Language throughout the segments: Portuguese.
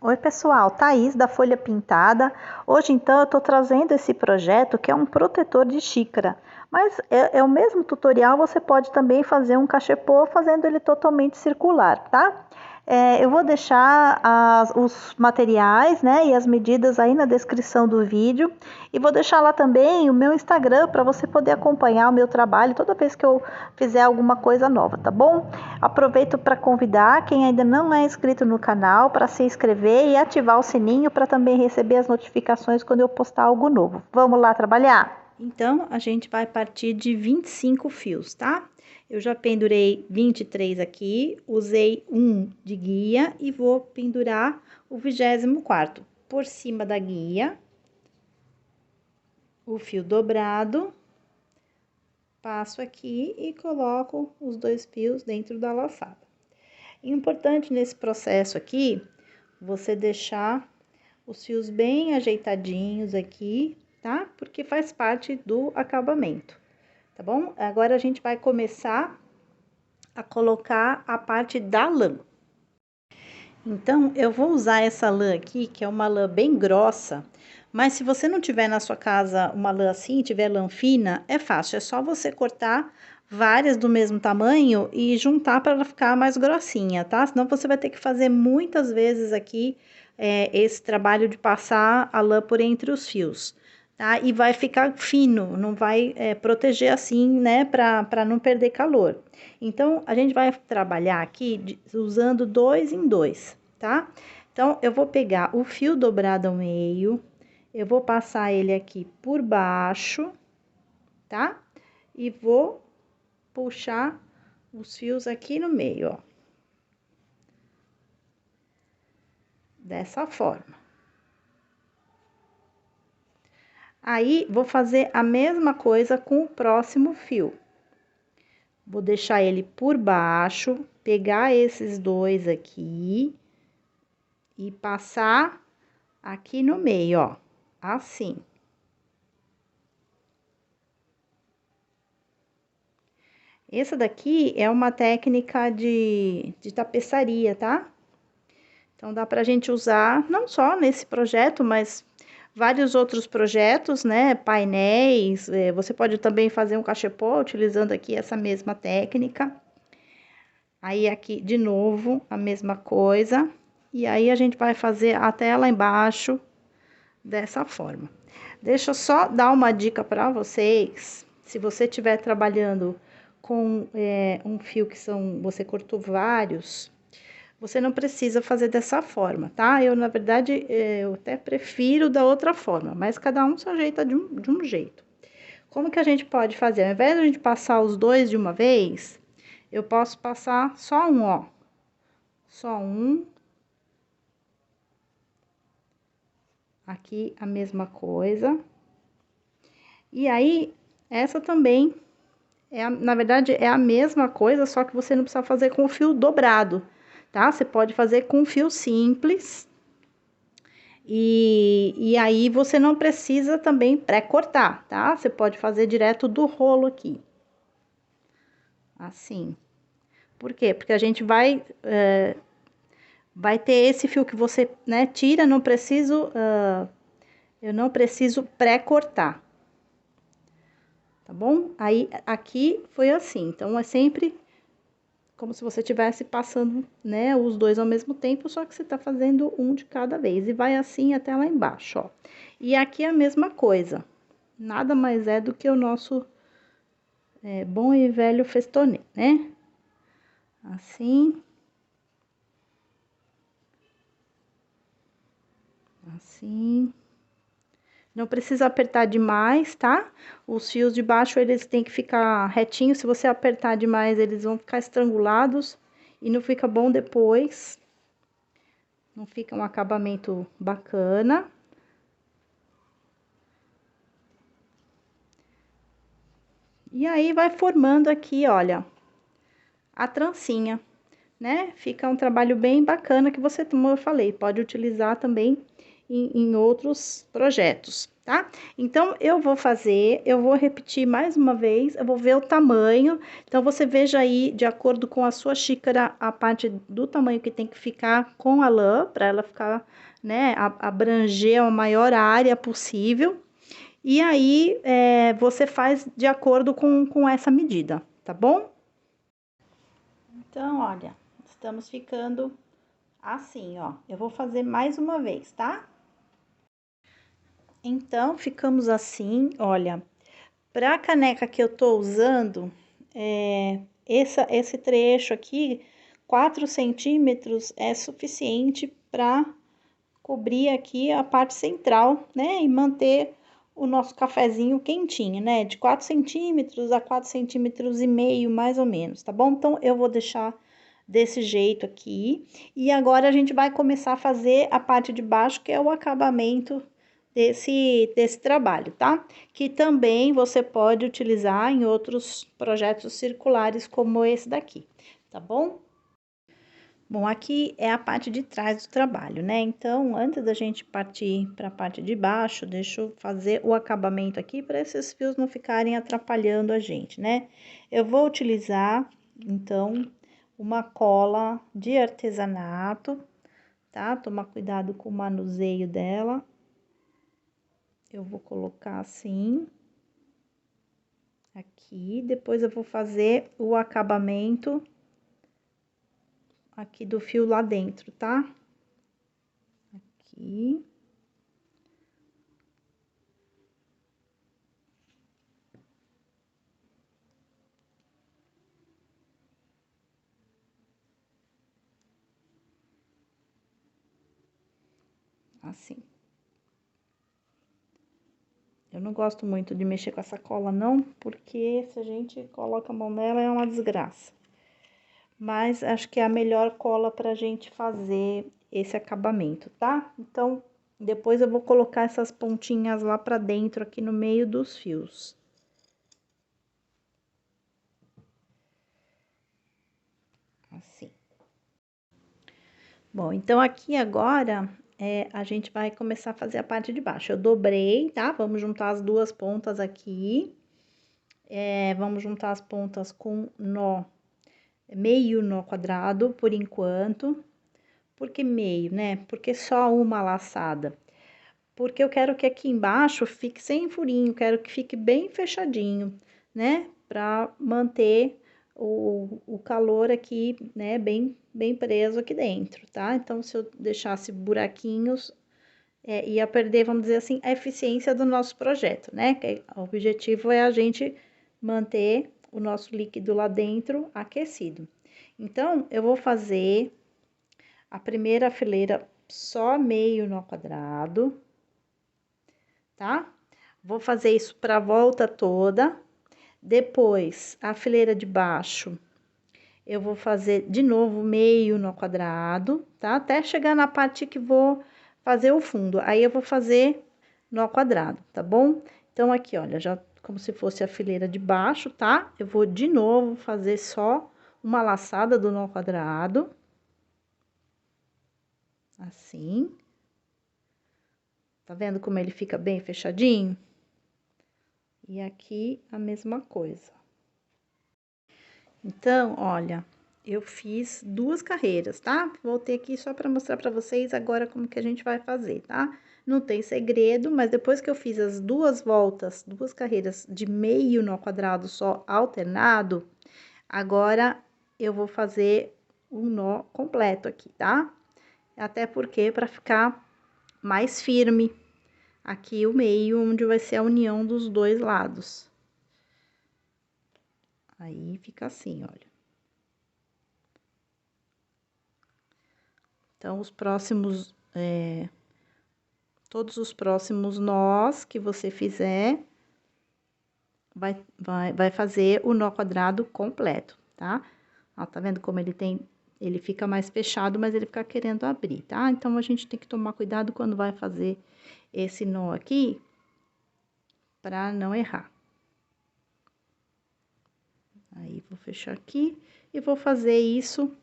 Oi pessoal, Thaís da Folha Pintada. Hoje então eu estou trazendo esse projeto que é um protetor de xícara, mas é o mesmo tutorial, você pode também fazer um cachepô fazendo ele totalmente circular, tá? Eu vou deixar os materiais, né, e as medidas aí na descrição do vídeo e vou deixar lá também o meu Instagram para você poder acompanhar o meu trabalho toda vez que eu fizer alguma coisa nova, tá bom? Aproveito para convidar quem ainda não é inscrito no canal para se inscrever e ativar o sininho para também receber as notificações quando eu postar algo novo. Vamos lá trabalhar? Então, a gente vai partir de 25 fios, tá? Eu já pendurei 23 aqui, usei um de guia e vou pendurar o 24º por cima da guia, o fio dobrado, passo aqui e coloco os 2 fios dentro da laçada. Importante nesse processo aqui, você deixar os fios bem ajeitadinhos aqui, tá? Porque faz parte do acabamento, tá bom? Agora, a gente vai começar a colocar a parte da lã. Então, eu vou usar essa lã aqui, que é uma lã bem grossa, mas se você não tiver na sua casa uma lã assim, tiver lã fina, é fácil, é só você cortar várias do mesmo tamanho e juntar para ela ficar mais grossinha, tá? Senão você vai ter que fazer muitas vezes aqui esse trabalho de passar a lã por entre os fios, tá? E vai ficar fino, não vai proteger assim, né, para não perder calor. Então, a gente vai trabalhar aqui usando 2 em 2, tá? Então, eu vou pegar o fio dobrado ao meio, eu vou passar ele aqui por baixo, tá? E vou puxar os fios aqui no meio, ó. Dessa forma. Aí, vou fazer a mesma coisa com o próximo fio. Vou deixar ele por baixo, pegar esses dois aqui e passar aqui no meio, ó, assim. Essa daqui é uma técnica de tapeçaria, tá? Então, dá pra gente usar, não só nesse projeto, mas vários outros projetos, né? Painéis, você pode também fazer um cachepô utilizando aqui essa mesma técnica. Aí, aqui, de novo, a mesma coisa. E aí, a gente vai fazer até lá embaixo, dessa forma. Deixa eu só dar uma dica para vocês. Se você estiver trabalhando com um fio que você cortou vários, você não precisa fazer dessa forma, tá? Eu, na verdade, eu até prefiro da outra forma, mas cada um se ajeita de um jeito. Como que a gente pode fazer? Ao invés de a gente passar os dois de uma vez, eu posso passar só um, ó. Só um. Aqui a mesma coisa. E aí, essa também, na verdade, é a mesma coisa, só que você não precisa fazer com o fio dobrado, tá? Você pode fazer com fio simples. E aí, você não precisa também pré-cortar, tá? Você pode fazer direto do rolo aqui. Assim. Por quê? Porque a gente vai ter esse fio que você, né, tira, não preciso, eu não preciso pré-cortar. Tá bom? Aí, aqui foi assim, então, é sempre como se você estivesse passando, né, os dois ao mesmo tempo, só que você tá fazendo um de cada vez, e vai assim até lá embaixo, ó. E aqui é a mesma coisa, nada mais é do que o nosso bom e velho festonê, né? Assim. Assim. Não precisa apertar demais, tá? Os fios de baixo, eles têm que ficar retinhos. Se você apertar demais, eles vão ficar estrangulados e não fica bom depois. Não fica um acabamento bacana. E aí, vai formando aqui, olha, a trancinha, né? Fica um trabalho bem bacana que você, como eu falei, pode utilizar também em outros projetos. tá? Então, eu vou repetir mais uma vez, eu vou ver o tamanho. Então, você veja aí, de acordo com a sua xícara, a parte do tamanho que tem que ficar com a lã, para ela ficar, né, abranger a maior área possível. E aí, você faz de acordo com essa medida, tá bom? Então, olha, estamos ficando assim, ó. Eu vou fazer mais uma vez, tá? Então, ficamos assim, olha. Para a caneca que eu tô usando, esse trecho aqui, 4 centímetros, é suficiente para cobrir aqui a parte central, né? E manter o nosso cafezinho quentinho, né? De 4 centímetros a 4 centímetros e meio, mais ou menos, tá bom? Então, eu vou deixar desse jeito aqui. E agora, a gente vai começar a fazer a parte de baixo, que é o acabamento desse trabalho, tá? Que também você pode utilizar em outros projetos circulares, como esse daqui, tá bom? Bom, aqui é a parte de trás do trabalho, né? Então, antes da gente partir para a parte de baixo, deixa eu fazer o acabamento aqui para esses fios não ficarem atrapalhando a gente, né? Eu vou utilizar, então, uma cola de artesanato, tá? Tomar cuidado com o manuseio dela. Eu vou colocar assim, aqui, depois eu vou fazer o acabamento aqui do fio lá dentro, tá? Aqui. Assim. Eu não gosto muito de mexer com essa cola, não, porque se a gente coloca a mão nela é uma desgraça. Mas acho que é a melhor cola pra gente fazer esse acabamento, tá? Então, depois eu vou colocar essas pontinhas lá pra dentro, aqui no meio dos fios. Assim. Bom, então aqui agora, a gente vai começar a fazer a parte de baixo. Eu dobrei, tá? Vamos juntar as duas pontas aqui. Vamos juntar as pontas com nó, meio nó quadrado, por enquanto. Por que meio, né? Porque só uma laçada. Porque eu quero que aqui embaixo fique sem furinho, quero que fique bem fechadinho, né? Pra manter o calor aqui, né, bem preso aqui dentro, tá? Então, se eu deixasse buraquinhos, ia perder, vamos dizer assim, a eficiência do nosso projeto, né? Que o objetivo é a gente manter o nosso líquido lá dentro aquecido. Então, eu vou fazer a primeira fileira só meio nó quadrado, tá? Vou fazer isso para a volta toda. Depois, a fileira de baixo, eu vou fazer de novo meio nó quadrado, tá? Até chegar na parte que vou fazer o fundo. Aí, eu vou fazer nó quadrado, tá bom? Então, aqui, olha, já como se fosse a fileira de baixo, tá? Eu vou de novo fazer só uma laçada do nó quadrado. Assim. Tá vendo como ele fica bem fechadinho? E aqui a mesma coisa. Então, olha, eu fiz 2 carreiras, tá? Voltei aqui só para mostrar para vocês agora como que a gente vai fazer, tá? Não tem segredo, mas depois que eu fiz as 2 voltas, 2 carreiras de meio nó quadrado só alternado, agora eu vou fazer um nó completo aqui, tá? Até porque para ficar mais firme aqui o meio, onde vai ser a união dos dois lados. Aí, fica assim, olha. Então, todos os próximos nós que você fizer, vai fazer o nó quadrado completo, tá? Ó, tá vendo como ele fica mais fechado, mas ele fica querendo abrir, tá? Então, a gente tem que tomar cuidado quando vai fazer esse nó aqui, pra não errar. Aí, vou fechar aqui e vou fazer isso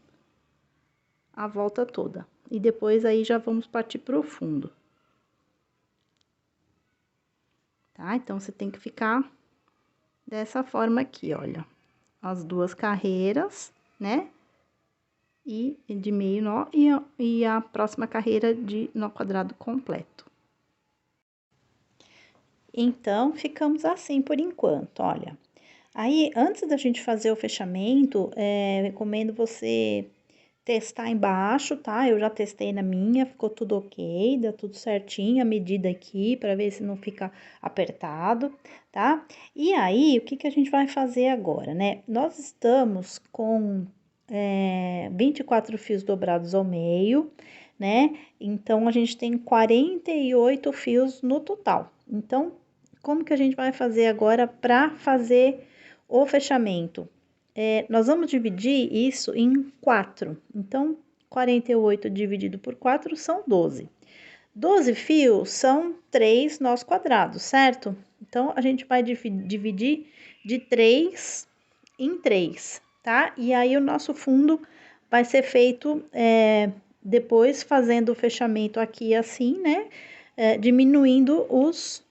a volta toda. E depois, aí, já vamos partir pro fundo. tá? Então, você tem que ficar dessa forma aqui, olha. As duas carreiras, né? E de meio nó e a próxima carreira de nó quadrado completo. Então, ficamos assim por enquanto, olha. Aí, antes da gente fazer o fechamento, recomendo você testar embaixo, tá? Eu já testei na minha, ficou tudo ok, deu tudo certinho, a medida aqui, para ver se não fica apertado, tá? E aí, o que que a gente vai fazer agora, né? Nós estamos com 24 fios dobrados ao meio, né? Então, a gente tem 48 fios no total. Então, como que a gente vai fazer agora para fazer o fechamento? Nós vamos dividir isso em 4. Então, 48 dividido por 4 são 12. 12 fios são 3 nós quadrados, certo? Então, a gente vai dividir de 3 em 3, tá? E aí, o nosso fundo vai ser feito depois fazendo o fechamento aqui assim, né? Diminuindo os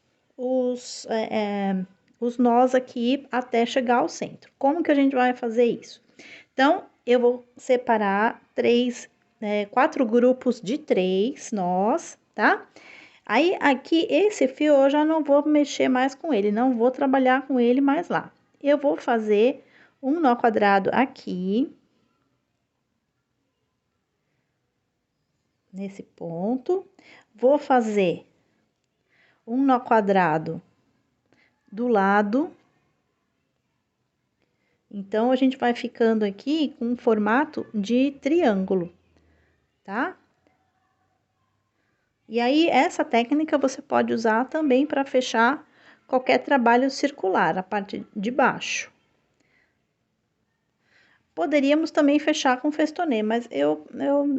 nós aqui até chegar ao centro. Como que a gente vai fazer isso? Então, eu vou separar 4 grupos de 3 nós, tá? Aí, aqui, esse fio eu já não vou mexer mais com ele, não vou trabalhar com ele mais lá. Eu vou fazer um nó quadrado aqui, nesse ponto. Vou fazer um nó quadrado do lado. Então, a gente vai ficando aqui com um formato de triângulo, tá? E aí, essa técnica você pode usar também para fechar qualquer trabalho circular, a parte de baixo. Poderíamos também fechar com festonê, mas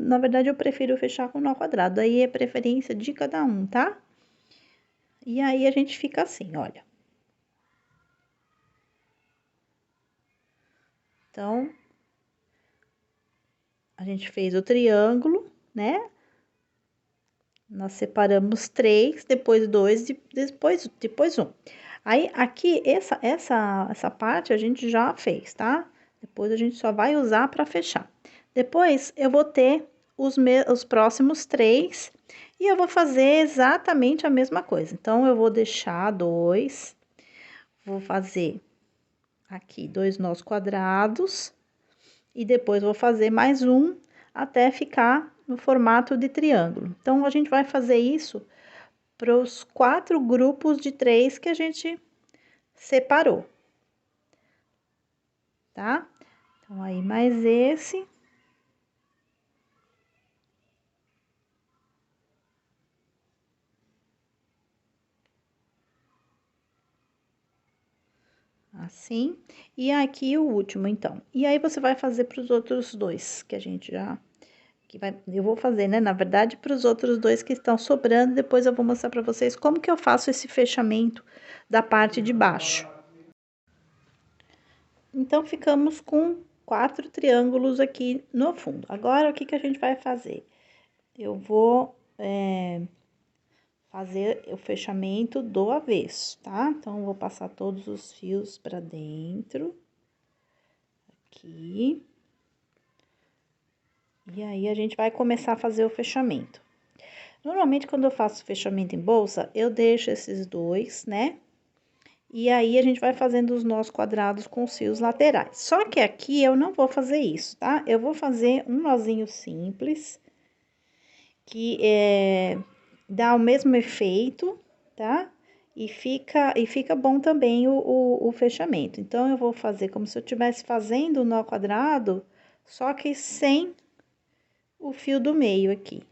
na verdade, eu prefiro fechar com nó quadrado. Aí, é preferência de cada um, tá? E aí, a gente fica assim, olha. Então, a gente fez o triângulo, né? Nós separamos 3, depois 2, depois 1. Aí, aqui, essa parte a gente já fez, tá? Depois a gente só vai usar para fechar. Depois, eu vou ter os próximos 3 e eu vou fazer exatamente a mesma coisa. Então, eu vou deixar 2, vou fazer aqui 2 nós quadrados e depois vou fazer mais um até ficar no formato de triângulo. Então, a gente vai fazer isso para os 4 grupos de 3 que a gente separou, tá? Então, aí, mais esse. Assim. E aqui o último, então. E aí, você vai fazer para os outros dois, que a gente já... eu vou fazer, né? Na verdade, para os outros dois que estão sobrando, depois eu vou mostrar para vocês como que eu faço esse fechamento da parte de baixo. Então, ficamos com 4 triângulos aqui no fundo. Agora, o que que a gente vai fazer? Eu vou fazer o fechamento do avesso, tá? Então, eu vou passar todos os fios pra dentro, aqui. E aí, a gente vai começar a fazer o fechamento. Normalmente, quando eu faço fechamento em bolsa, eu deixo esses dois, né? E aí, a gente vai fazendo os nós quadrados com os fios laterais. Só que aqui, eu não vou fazer isso, tá? Eu vou fazer um nozinho simples, que dá o mesmo efeito, tá? E fica bom também o fechamento. Então, eu vou fazer como se eu estivesse fazendo o nó quadrado, só que sem o fio do meio aqui.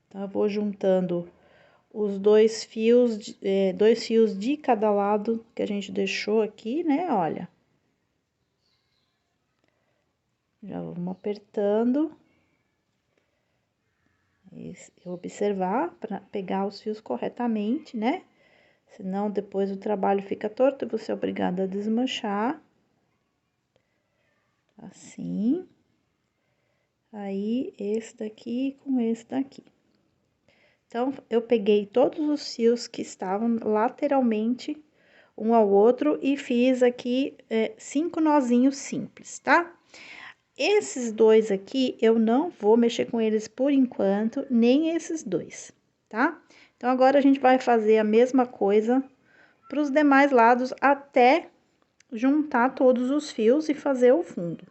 Então, eu vou juntando os dois fios de cada lado que a gente deixou aqui, né? Olha. Já vamos apertando. Observar para pegar os fios corretamente, né? Senão depois o trabalho fica torto e você é obrigada a desmanchar. Assim. Aí, esse daqui com esse daqui. Então, eu peguei todos os fios que estavam lateralmente um ao outro e fiz aqui 5 nozinhos simples, tá? Esses dois aqui, eu não vou mexer com eles por enquanto, nem esses dois, tá? Então, agora a gente vai fazer a mesma coisa para os demais lados até juntar todos os fios e fazer o fundo.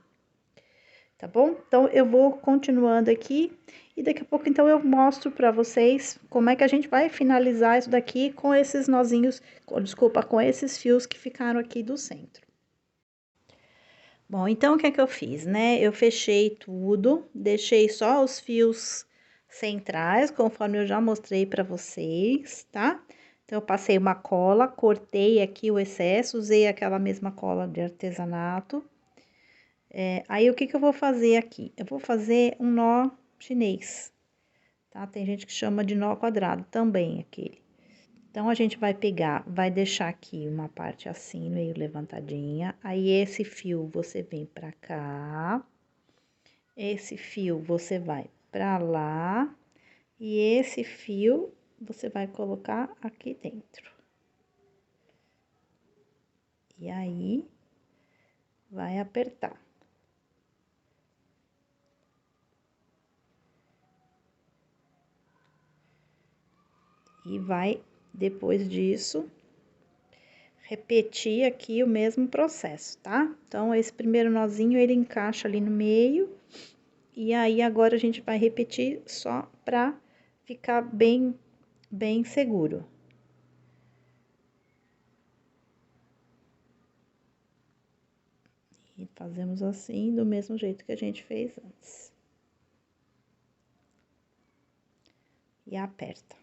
Tá bom? Então, eu vou continuando aqui e daqui a pouco, então, eu mostro pra vocês como é que a gente vai finalizar isso daqui com esses nozinhos, desculpa, com esses fios que ficaram aqui do centro. Bom, então, o que é que eu fiz, né? Eu fechei tudo, deixei só os fios centrais, conforme eu já mostrei pra vocês, tá? Então, eu passei uma cola, cortei aqui o excesso, usei aquela mesma cola de artesanato. Aí, o que que eu vou fazer aqui? Eu vou fazer um nó chinês, tá? Tem gente que chama de nó quadrado também, aquele. Então, a gente vai pegar, vai deixar aqui uma parte assim, meio levantadinha. Aí, esse fio você vem pra cá. Esse fio você vai pra lá. E esse fio você vai colocar aqui dentro. E aí, vai apertar. E vai, depois disso, repetir aqui o mesmo processo, tá? Então, esse primeiro nozinho, ele encaixa ali no meio. E aí, agora, a gente vai repetir só pra ficar bem seguro. E fazemos assim, do mesmo jeito que a gente fez antes. E aperta.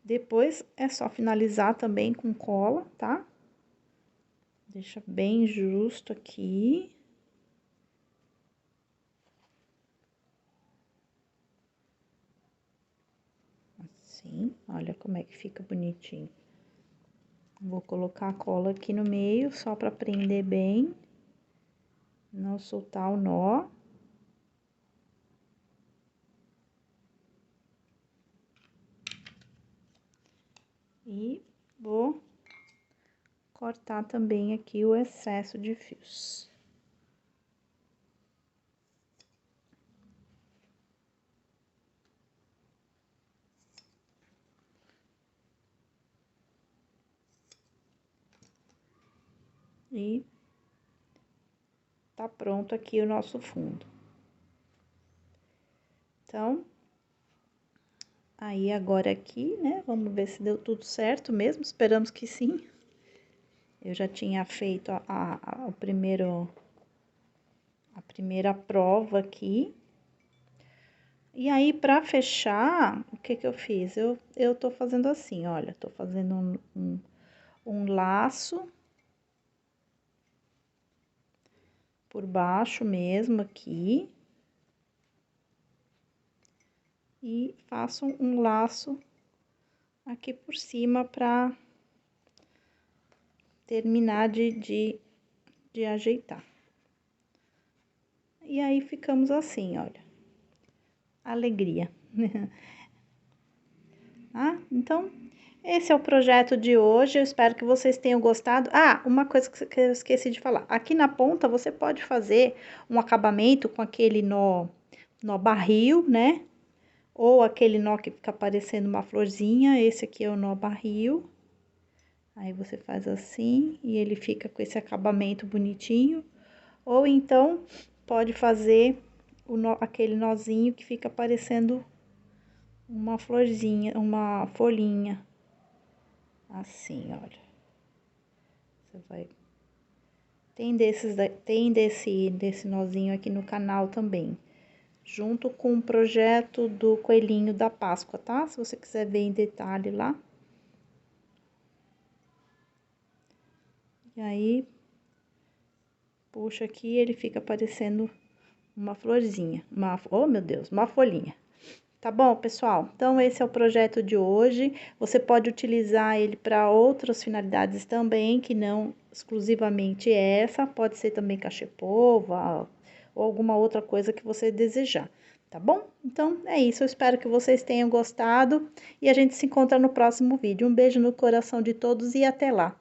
Depois, é só finalizar também com cola, tá? Deixa bem justo aqui. Assim, olha como é que fica bonitinho. Vou colocar a cola aqui no meio, só pra prender bem. Não soltar o nó. E vou cortar também aqui o excesso de fios. E tá pronto aqui o nosso fundo. Então, aí agora aqui, né, vamos ver se deu tudo certo mesmo, esperamos que sim. Eu já tinha feito a primeira prova aqui. E aí, pra fechar, o que que eu fiz? Eu tô fazendo assim, olha, tô fazendo um laço por baixo mesmo aqui. E faço um laço aqui por cima pra terminar de ajeitar. E aí, ficamos assim, olha. Alegria. Tá? Então, esse é o projeto de hoje, eu espero que vocês tenham gostado. Ah, uma coisa que eu esqueci de falar. Aqui na ponta, você pode fazer um acabamento com aquele nó barril, né? Ou aquele nó que fica parecendo uma florzinha, esse aqui é o nó barril. Aí, você faz assim, e ele fica com esse acabamento bonitinho. Ou então, pode fazer aquele nozinho que fica parecendo uma florzinha, uma folhinha. Assim, olha. Você vai... Tem desse nozinho aqui no canal também. Junto com o projeto do Coelhinho da Páscoa, tá? Se você quiser ver em detalhe lá. E aí, puxa aqui, ele fica parecendo uma florzinha. Oh, meu Deus, uma folhinha. Tá bom, pessoal? Então, esse é o projeto de hoje. Você pode utilizar ele para outras finalidades também, que não exclusivamente essa. Pode ser também cachepô, ou alguma outra coisa que você desejar, tá bom? Então, é isso. Eu espero que vocês tenham gostado e a gente se encontra no próximo vídeo. Um beijo no coração de todos e até lá!